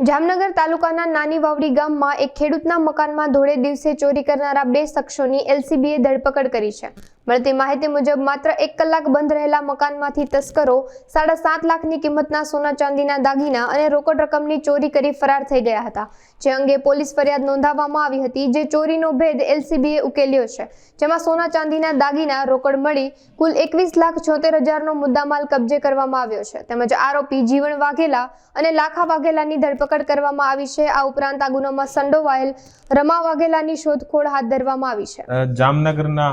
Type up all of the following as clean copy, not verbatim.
જામનગર તાલુકાના નાની વાવડી ગામમાં એક ખેડૂતના મકાનમાં ધોળે દિવસે ચોરી કરનારા 2 શખ્સોની એલસીબીએ ધરપકડ કરી છે। મળતી માહિતી મુજબ માત્ર 1 કલાક બંધ રહેલા મકાનમાંથી તસ્કરો 7.5 લાખની કિંમતના સોના ચાંદીના દાગીના અને રોકડ રકમની ચોરી કરી ફરાર થઈ ગયા હતા, જે અંગે પોલીસ ફરિયાદ નોંધાવવામાં આવી હતી। જે ચોરીનો ભેદ એલસીબીએ ઉકેલ્યો છે, જેમાં સોના ચાંદીના દાગીના રોકડ મળી કુલ 21,76,000નો મુદ્દામાલ કબજે કરવામાં આવ્યો છે, તેમજ આરોપી જીવણ વાઘેલા અને લાખા વાઘેલાની ધરપકડ કરવામાં આવી છે। આ ઉપરાંત આ ગુનામાં સંડોવાયેલ રમા વાઘેલાની શોધખોળ હાથ ધરવામાં આવી છે। જામનગરના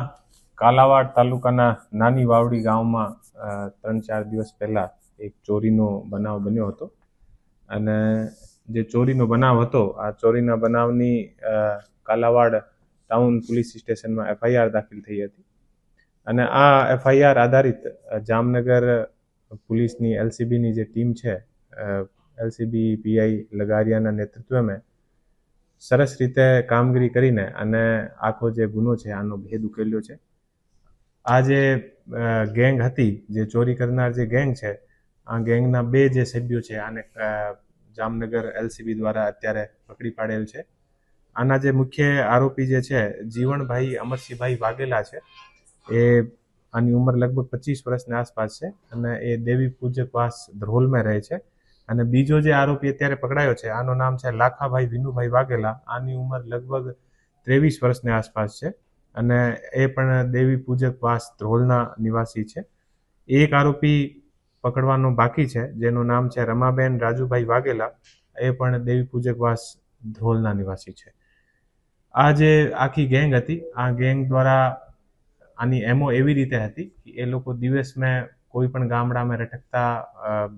કાલાવાડ તાલુકાના નાની વાવડી ગામમાં 3-4 દિવસ પહેલા એક ચોરીનો બનાવ બન્યો હતો અને જે ચોરીનો બનાવ હતો આ ચોરીના બનાવની કાલાવાડ ટાઉન પોલીસ સ્ટેશનમાં એફઆઈઆર દાખલ થઈ હતી અને આ એફઆઈઆર આધારિત જામનગર પોલીસની એલસીબીની જે ટીમ છે, એલસીબી પીઆઈ લગારિયાના નેતૃત્વમાં સરસ રીતે કામગીરી કરીને અને આખો જે ગુનો છે આનો ભેદ ઉકેલ્યો છે। આ જે ગેંગ હતી, જે ચોરી કરનાર જે ગેંગ છે, આ ગેંગના 2 જે સભ્યો છે આને જામનગર એલસીબી દ્વારા અત્યારે પકડી પાડેલ છે। આના જે મુખ્ય આરોપી જે છે જીવણભાઈ અમરસિંહભાઈ વાઘેલા છે, એ આની ઉંમર લગભગ 25 વર્ષની આસપાસ છે અને એ દેવી પૂજકવાસ ધ્રોલમાં રહે છે। અને બીજો જે આરોપી અત્યારે પકડાયો છે આનું નામ છે લાખાભાઈ વિનુભાઈ વાઘેલા, આની ઉંમર લગભગ 23 વર્ષની આસપાસ છે અને એ પણ દેવી પૂજકવાસ ધ્રોલના નિવાસી છે। એક આરોપી પકડવાનો બાકી છે જેનું નામ છે રમાબેન રાજુભાઈ વાઘેલા, એ પણ દેવી પૂજકવાસ ધ્રોલના નિવાસી છે। આ જે આખી ગેંગ હતી, આ ગેંગ દ્વારા આની એમો એવી રીતે હતી કે એ લોકો દિવસમાં કોઈ પણ ગામડામાં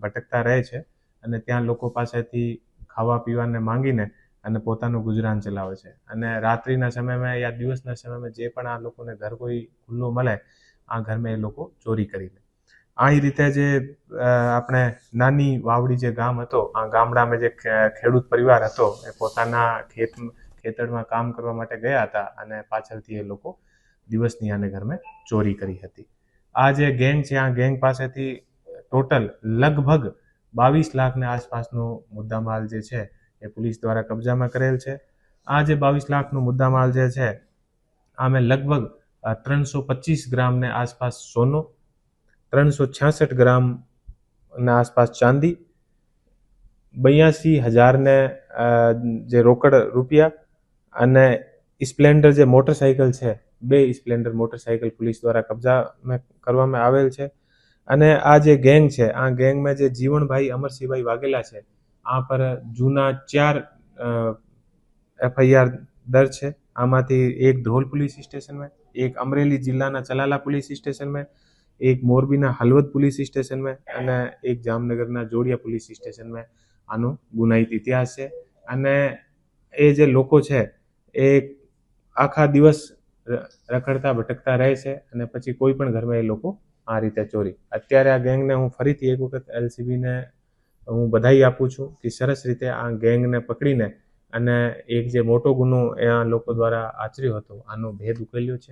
ભટકતા રહે છે અને ત્યાં લોકો પાસેથી ખાવા પીવાને માંગીને અને પોતાનું ગુજરાન ચલાવે છે અને રાત્રિના સમયમાં યા દિવસના સમયમાં જે પણ આ લોકોને ઘર કોઈ ખુલ્લું મળે આ ઘરમાં એ લોકો ચોરી કરી લે। આ રીતે જે આપણે નાની વાવડી જે ગામ હતો, આ ગામડામાં જે ખેડૂત પરિવાર હતો એ પોતાના ખેતરમાં કામ કરવા માટે ગયા હતા અને પાછળથી એ લોકો દિવસની આને ઘરમાં ચોરી કરી હતી। આ જે ગેંગ છે, આ ગેંગ પાસેથી ટોટલ લગભગ 22 લાખની આસપાસનો મુદ્દામાલ જે છે એ પોલીસ દ્વારા કબજામાં કરેલ છે। આ જે 22 લાખનો મુદ્દામાલ જે છે આમે લગભગ 325 ગ્રામને આસપાસ સોનું, 366 ગ્રામના આસપાસ ચાંદી, 82,000 જે રોકડ રૂપિયા અને સ્પ્લેન્ડર જે મોટરસાઇકલ છે, 2 સ્પ્લેન્ડર મોટરસાઇકલ પોલીસ દ્વારા કબજામાં કરવામાં આવેલ છે। અને આ જે ગેંગ છે, આ ગેંગમાં જે જીવણભાઈ અમરસિંહભાઈ વાઘેલા છે, આ પર જૂના 4 એફઆઈઆર દર્જ છે। આમાંથી એક ધ્રોલ પોલીસ સ્ટેશનમાં, એક અમરેલી જિલ્લાના ચલાલા પોલીસ સ્ટેશનમાં, એક મોરબીના હળવદ પોલીસ સ્ટેશનમાં અને એક જામનગરના જોડિયા પોલીસ સ્ટેશનમાં આનો ગુનાહિત ઇતિહાસ છે। અને એ જે લોકો છે એ આખા દિવસ રખડતા ભટકતા રહે છે અને પછી કોઈ પણ ઘરમાં એ લોકો આ રીતે ચોરી। અત્યારે આ ગેંગને હું ફરીથી એક વખત એલસીબીને હું બધાઈ આપું છું કે સરસ રીતે આ ગેંગને પકડીને અને એક જે મોટો ગુનો એ આ લોકો દ્વારા આચર્યો હતો આનો ભેદ ઉકેલ્યો છે।